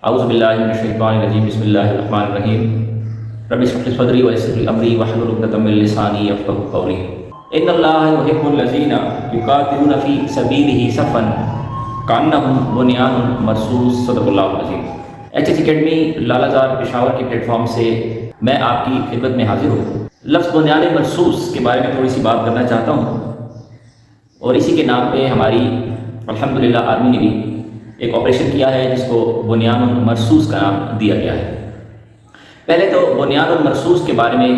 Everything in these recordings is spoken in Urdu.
اعوذ باللہ من الشیطان الرجیم بسم اللہ الرحمن الرحیم رب اشرح لي صدری ویسر لي امری واحلل عقدۃ من لسانی یفقهوا قولی ان اللہ یحب الذین یقاتلون فی سبیلہ صفا کانہم بنیان مرصوص۔ صدق اللہ العظیم۔ ایچ ایس اکیڈمی لالہ زار پشاور کے پلیٹ فارم سے میں آپ کی خدمت میں حاضر ہوں۔ لفظ بنیان مرصوص کے بارے میں تھوڑی سی بات کرنا چاہتا ہوں، اور اسی کے نام پہ ہماری الحمدللہ آرمی نے بھی ایک آپریشن کیا ہے جس کو بنیان مرصوص کا نام دیا گیا ہے۔ پہلے تو بنیان مرصوص کے بارے میں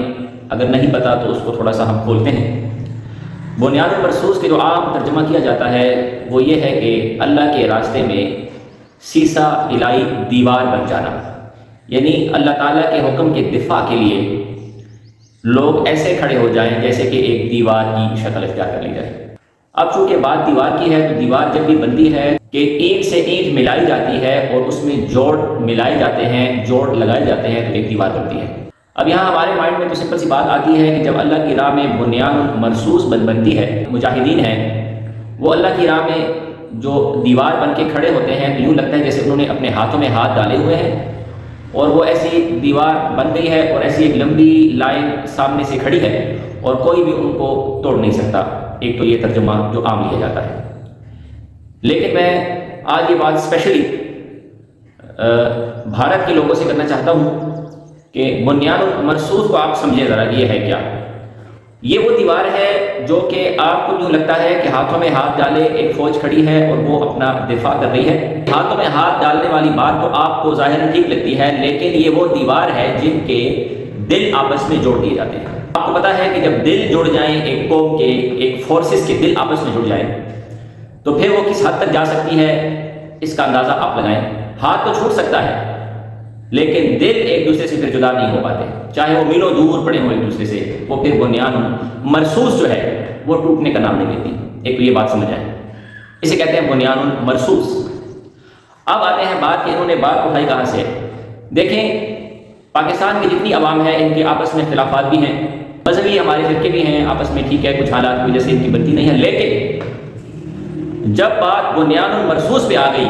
اگر نہیں پتا تو اس کو تھوڑا سا ہم کھولتے ہیں۔ بنیان مرصوص کے جو عام ترجمہ کیا جاتا ہے وہ یہ ہے کہ اللہ کے راستے میں سیسا الہی دیوار بن جانا، یعنی اللہ تعالیٰ کے حکم کے دفاع کے لیے لوگ ایسے کھڑے ہو جائیں جیسے کہ ایک دیوار کی شکل اختیار کر لی جائے۔ اب چونکہ بات دیوار کی ہے تو دیوار جب بھی بنتی ہے کہ اینٹ سے اینٹ ملائی جاتی ہے اور اس میں جوڑ ملائے جاتے ہیں، جوڑ لگائے جاتے ہیں تو ایک دیوار بنتی ہے۔ اب یہاں ہمارے مائنڈ میں تو سمپل سی بات آتی ہے کہ جب اللہ کی راہ میں بنیان مرصوص بنتی ہے، مجاہدین ہیں وہ اللہ کی راہ میں جو دیوار بن کے کھڑے ہوتے ہیں تو یوں لگتا ہے جیسے انہوں نے اپنے ہاتھوں میں ہاتھ ڈالے ہوئے ہیں اور وہ ایسی دیوار بن گئی ہے اور ایسی ایک لمبی لائن سامنے سے کھڑی ہے اور کوئی بھی ان کو توڑ نہیں سکتا۔ ایک تو یہ ترجمہ جو عام لیا جاتا ہے، لیکن میں آج یہ بات اسپیشلی بھارت کے لوگوں سے کرنا چاہتا ہوں کہ بنیان مرصوص کو آپ سمجھیں ذرا، یہ ہے کیا؟ یہ وہ دیوار ہے جو کہ آپ کو یوں لگتا ہے کہ ہاتھوں میں ہاتھ ڈالے ایک فوج کھڑی ہے اور وہ اپنا دفاع کر رہی ہے۔ ہاتھوں میں ہاتھ ڈالنے والی بات تو آپ کو ظاہر ٹھیک لگتی ہے، لیکن یہ وہ دیوار ہے جن کے دل آپس میں جوڑ دیے جاتے ہیں۔ آپ کو پتا ہے کہ جب دل جڑ جائیں، ایک قوم کے ایک فورسز کے دل آپس میں جڑ جائیں تو پھر وہ کس حد تک جا سکتی ہے اس کا اندازہ آپ لگائیں۔ ہاتھ تو چھوٹ سکتا ہے لیکن دل ایک دوسرے سے پھر جدا نہیں ہو پاتے، چاہے وہ میلوں دور پڑے ہوں ایک دوسرے سے، وہ پھر بنیان مرصوص جو ہے وہ ٹوٹنے کا نام نہیں لیتی۔ ایک تو یہ بات سمجھ آئے، اسے کہتے ہیں بنیان مرصوص۔ اب آتے ہیں بات کہ انہوں نے بات اٹھائی کہاں سے۔ دیکھیں پاکستان کی جتنی عوام ہے ان کے آپس میں اختلافات بھی ہیں، مذہبی ہمارے فرقے بھی ہیں آپس میں، ٹھیک ہے، کچھ حالات کی وجہ سے ان کی بنتی نہیں ہے، لیکن جب بات بنیان مرصوص پہ آ گئی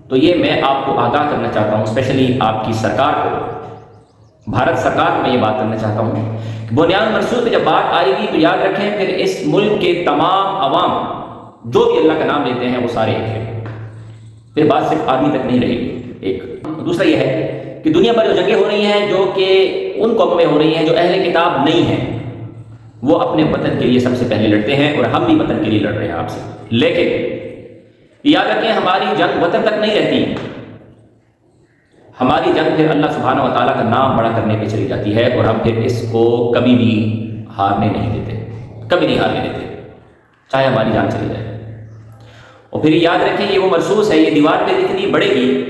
تو یہ میں آپ کو آگاہ کرنا چاہتا ہوں، اسپیشلی آپ کی سرکار کو، بھارت سرکار کو میں یہ بات کرنا چاہتا ہوں کہ بنیان مرصوص پہ جب بات آئے گی تو یاد رکھیں پھر اس ملک کے تمام عوام جو بھی اللہ کا نام لیتے ہیں وہ سارے ایک ہیں، پھر بات صرف آدمی تک نہیں رہے گی۔ ایک دوسرا یہ ہے کہ دنیا پر جو جنگیں ہو رہی ہیں جو کہ ان قوموں میں ہو رہی ہیں جو اہل کتاب نہیں ہیں، وہ اپنے وطن کے لیے سب سے پہلے لڑتے ہیں اور ہم بھی وطن کے لیے لڑ رہے ہیں آپ سے، لیکن یاد رکھیں ہماری جنگ وطن تک نہیں رہتی، ہماری جنگ پھر اللہ سبحانہ و تعالیٰ کا نام بڑا کرنے پہ چلی جاتی ہے اور ہم پھر اس کو کبھی بھی ہارنے نہیں دیتے، کبھی نہیں ہارنے دیتے، چاہے ہماری جان چلی جائے۔ اور پھر یاد رکھیں یہ وہ مرصوص ہے، یہ دیوار پہ اتنی بڑھے گی،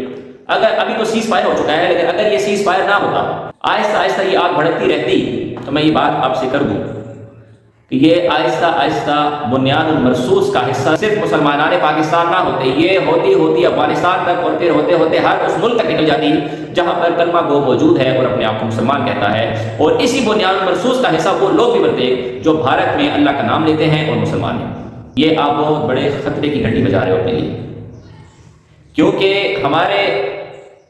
اگر ابھی تو سیز فائر ہو چکا ہے لیکن اگر یہ سیز فائر نہ ہوتا، آہستہ آہستہ یہ آگ بھڑکتی رہتی، تو میں یہ بات آپ سے کر دوں کہ یہ آہستہ آہستہ بنیان المرصوص کا حصہ صرف مسلمانان پاکستان نہ ہوتے، یہ ہوتی ہوتی افغانستان تک اور پھر ہوتے ہوتے ہر اس ملک تک نکل جاتی جہاں پر کلمہ گو موجود ہے اور اپنے آپ کو مسلمان کہتا ہے، اور اسی بنیان المرصوص کا حصہ وہ لوگ بھی بنتے جو بھارت میں اللہ کا نام لیتے ہیں اور مسلمان ہیں۔ یہ آپ بہت بڑے خطرے کی گھنٹی بجا رہے ہو اپنے لیے، کیونکہ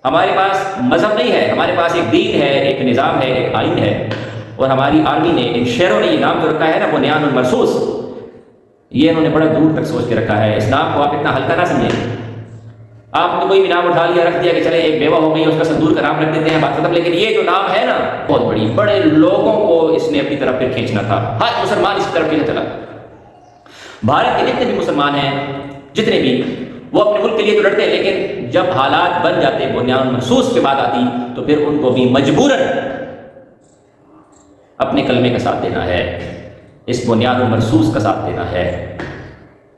ہمارے پاس مذہب نہیں ہے، ہمارے پاس ایک دین ہے، ایک نظام ہے، ایک آئین ہے، اور ہماری آرمی نے، ان شہروں نے یہ نام جو رکھا ہے نا بنیان المرصوص، یہ انہوں نے بڑا دور تک سوچ کے رکھا ہے۔ اس نام کو آپ اتنا ہلکا نہ سمجھیں۔ آپ نے کوئی بھی نام اٹھا لیا، رکھ دیا کہ چلے ایک بیوہ ہو گئی اس کا سندور کا نام رکھ دیتے ہیں، بات ختم، لیکن یہ جو نام ہے نا بہت بڑے لوگوں کو اس نے اپنی طرف پھر کھینچنا تھا، ہر مسلمان اس طرف کھینچنا چلا۔ بھارت کے جتنے بھی مسلمان ہیں، جتنے بھی، وہ اپنے ملک کے لیے تو لڑتے ہیں، لیکن جب حالات بن جاتے بنیان مرصوص پہ بات آتی تو پھر ان کو بھی مجبوراً اپنے کلمے کا ساتھ دینا ہے، اس بنیان مرصوص کا ساتھ دینا ہے،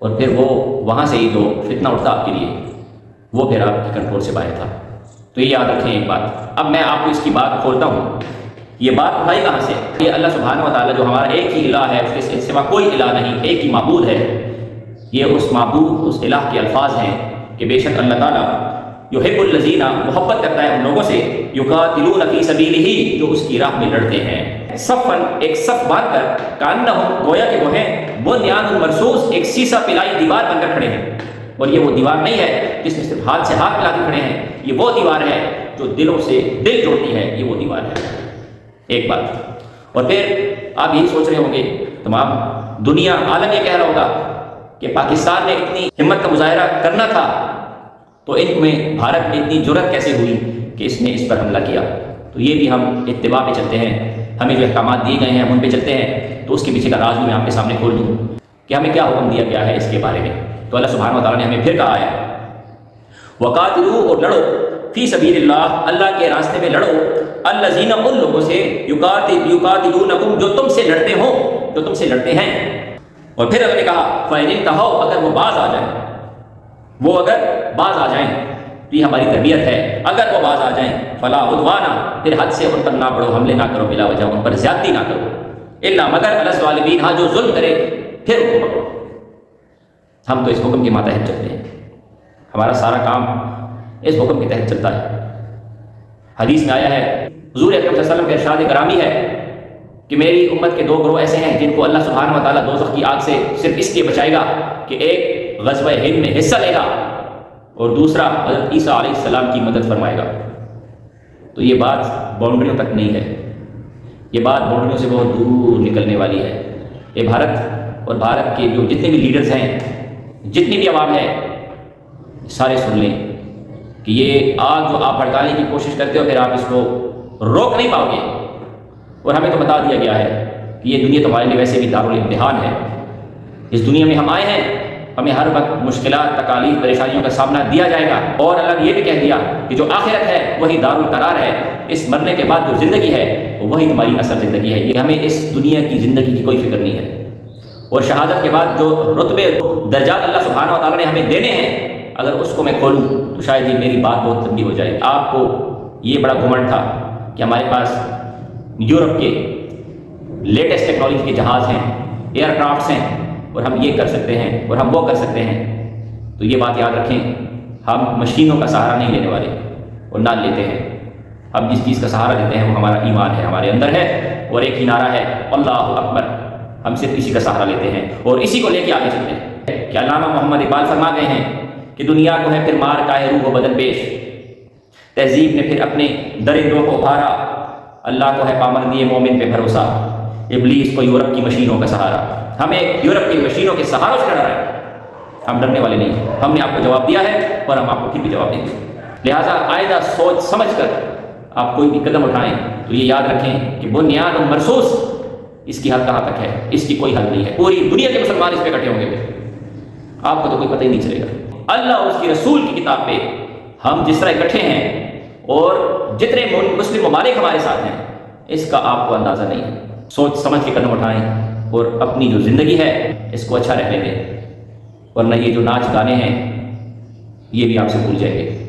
اور پھر وہ وہاں سے ہی جو فتنہ اٹھتا آپ کے لیے وہ پھر آپ کے کنٹرول سے باہر تھا۔ تو یہ یاد رکھیں ایک بات۔ اب میں آپ کو اس کی بات کھولتا ہوں، یہ بات اٹھائی کہاں سے؟ یہ اللہ سبحانہ و تعالیٰ جو ہمارا ایک ہی الہ ہے، اس کے سوا کوئی الہ نہیں، ایک ہی معبود ہے، یہ اس معبود، اس الہ کے الفاظ ہیں کہ بے شک اللہ تعالیٰ یحب الذین، محبت کرتا ہے ان لوگوں سے، یقاتلون فی سبیلہ، جو اس کی راہ میں لڑتے ہیں، صفاً، ایک صف باندھ کر، کانہم، گویا کہ وہ ہیں، بنیان مرصوص، ایک سیسا پلائی دیوار بن کر کھڑے ہیں۔ اور یہ وہ دیوار نہیں ہے جس میں صرف ہاتھ سے ہاتھ ملا کے کھڑے ہیں، یہ وہ دیوار ہے جو دلوں سے دل جوڑتی ہے، یہ وہ دیوار ہے۔ ایک بات، اور پھر آپ یہی سوچ رہے ہوں گے، تمام دنیا عالم یہ کہہ رہا ہوگا کہ پاکستان نے اتنی ہمت کا مظاہرہ کرنا تھا تو ان میں بھارت میں اتنی جرأت کیسے ہوئی کہ اس نے اس پر حملہ کیا۔ تو یہ بھی ہم اتباع پہ چلتے ہیں، ہمیں جو احکامات دیے گئے ہیں ہم ان پہ چلتے ہیں، تو اس کے پیچھے کا راز بھی میں آپ کے سامنے کھول دوں کہ ہمیں کیا حکم دیا گیا ہے اس کے بارے میں۔ تو اللہ سبحانہ و تعالیٰ نے ہمیں پھر کہا ہے وَقَاتِلُوا، اور لڑو، فی سبیل اللہ، اللہ کے راستے میں لڑو، الذین، ان لوگوں سے، یقاتلونکم، جو تم سے لڑتے ہوں، جو تم سے لڑتے ہیں۔ اور پھر اللہ نے کہا فَإِنِ انتہوا، اگر وہ باز آ جائیں، وہ اگر باز آ جائیں، تو یہ ہماری تربیت ہے، اگر وہ باز آ جائیں، فلا عدوان، پھر حد سے ان پر نہ بڑھو، حملے نہ کرو بلا وجہ، ان پر زیادتی نہ کرو، الا مگر علی الظالمین، ہاں جو ظلم کرے پھر ان کو پکڑو۔ ہم تو اس حکم کے ماتحت چلتے ہیں، ہمارا سارا کام اس حکم کے تحت چلتا ہے۔ حدیث میں آیا ہے، حضور اکرم صلی اللہ علیہ وسلم کا ارشاد کرامی ہے کہ میری امت کے دو گروہ ایسے ہیں جن کو اللہ سبحانہ و تعالیٰ دوزخ کی آگ سے صرف اس لیے بچائے گا کہ ایک غزوہ ہند میں حصہ لے گا اور دوسرا حضرت عیسیٰ علیہ السلام کی مدد فرمائے گا۔ تو یہ بات باؤنڈریوں تک نہیں ہے، یہ بات باؤنڈریوں سے بہت دور نکلنے والی ہے۔ یہ بھارت اور بھارت کے جو جتنے بھی لیڈرز ہیں، جتنی بھی عوام ہے، سارے سن لیں کہ یہ آگ جو آپ بھڑکانے کی کوشش کرتے ہو پھر آپ اس کو روک نہیں پاؤ گے۔ اور ہمیں تو بتا دیا گیا ہے کہ یہ دنیا تمہارے لیے ویسے بھی دارالامتحان ہے۔ اس دنیا میں ہم آئے ہیں، ہمیں ہر وقت مشکلات، تکالیف، پریشانیوں کا سامنا دیا جائے گا، اور اللہ نے یہ بھی کہہ دیا کہ جو آخرت ہے وہی دارالقرار ہے، اس مرنے کے بعد جو زندگی ہے وہی تمہاری اصل زندگی ہے۔ یہ ہمیں اس دنیا کی زندگی کی کوئی فکر نہیں ہے، اور شہادت کے بعد جو رتبے، درجات اللہ سبحانہ و تعالیٰ نے ہمیں دینے ہیں، اگر اس کو میں کھولوں تو شاید یہ میری بات بہت لمبی ہو جائے۔ آپ کو یہ بڑا گھمنڈ تھا کہ ہمارے پاس یورپ کے لیٹسٹ ٹیکنالوجی کے جہاز ہیں، ایئر کرافٹس ہیں، اور ہم یہ کر سکتے ہیں اور ہم وہ کر سکتے ہیں۔ تو یہ بات یاد رکھیں، ہم مشینوں کا سہارا نہیں لینے والے اور نہ لیتے ہیں۔ ہم جس چیز کا سہارا لیتے ہیں وہ ہمارا ایمان ہے، ہمارے اندر ہے، اور ایک ہی نعرہ ہے اللہ اکبر۔ ہم صرف اسی کا سہارا لیتے ہیں اور اسی کو لے کے آگے چلتے ہیں۔ کہ علامہ محمد اقبال فرما گئے ہیں کہ دنیا کو ہے پھر مار کا ہے روح و بدن پیش، تہذیب نے پھر اپنے درندوں کو ابھارا، اللہ کو ہے پاماندی مومن پہ بھروسہ، ابلیس کو یورپ کی مشینوں کا سہارا۔ ہمیں یورپ کی مشینوں کے سہاروں سے ڈرا ہے، ہم ڈرنے والے نہیں ہیں۔ ہم نے آپ کو جواب دیا ہے اور ہم آپ کو پھر بھی جواب دیں گے، لہٰذا آئندہ سوچ سمجھ کر آپ کوئی بھی قدم اٹھائیں تو یہ یاد رکھیں کہ بنیاد مرصوص، اس کی حد کہاں تک ہے، اس کی کوئی حد نہیں ہے۔ پوری دنیا کے مسلمان اس پہ اکٹھے ہوں گے، آپ کو تو کوئی پتہ ہی نہیں چلے گا۔ اللہ اور اس کی رسول کی کتاب پہ ہم جس طرح اکٹھے ہیں اور جتنے مسلم ممالک ہمارے ساتھ ہیں، اس کا آپ کو اندازہ نہیں ہے۔ سوچ سمجھ کے قدم اٹھائیں اور اپنی جو زندگی ہے اس کو اچھا رہنے دیں، ورنہ یہ جو ناچ گانے ہیں یہ بھی آپ سے بھول جائیں گے۔